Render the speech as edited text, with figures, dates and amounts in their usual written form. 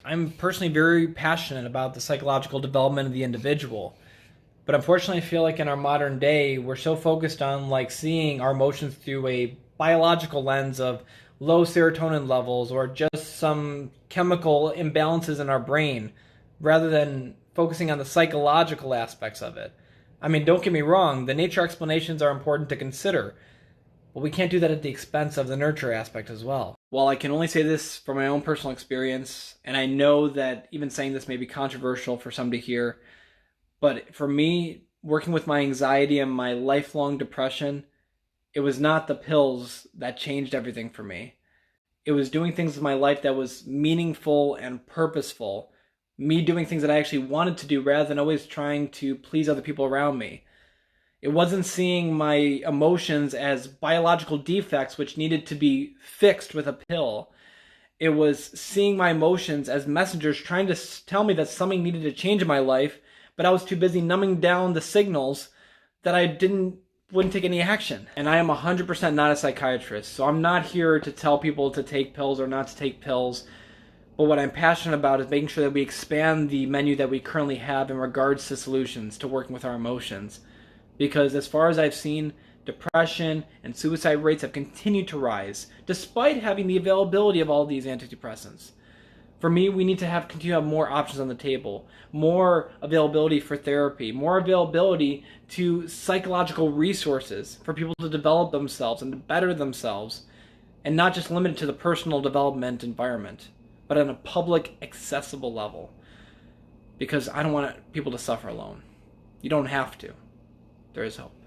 I'm personally very passionate about the psychological development of the individual. But unfortunately, I feel like in our modern day, we're so focused on like seeing our emotions through a biological lens of low serotonin levels or just some chemical imbalances in our brain rather than focusing on the psychological aspects of it. I mean, don't get me wrong, the nature explanations are important to consider, but we can't do that at the expense of the nurture aspect as well. While I can only say this from my own personal experience, and I know that even saying this may be controversial for some to hear, but for me, working with my anxiety and my lifelong depression, it was not the pills that changed everything for me. It was doing things in my life that was meaningful and purposeful. Me doing things that I actually wanted to do rather than always trying to please other people around me. It wasn't seeing my emotions as biological defects which needed to be fixed with a pill. It was seeing my emotions as messengers trying to tell me that something needed to change in my life, but I was too busy numbing down the signals that wouldn't take any action. And I am 100% not a psychiatrist, so I'm not here to tell people to take pills or not to take pills. But what I'm passionate about is making sure that we expand the menu that we currently have in regards to solutions to working with our emotions. Because as far as I've seen, depression and suicide rates have continued to rise, despite having the availability of all these antidepressants. For me, we need to continue to have more options on the table, more availability for therapy, more availability to psychological resources for people to develop themselves and to better themselves, and not just limited to the personal development environment, but on a public, accessible level. Because I don't want people to suffer alone. You don't have to. There is hope.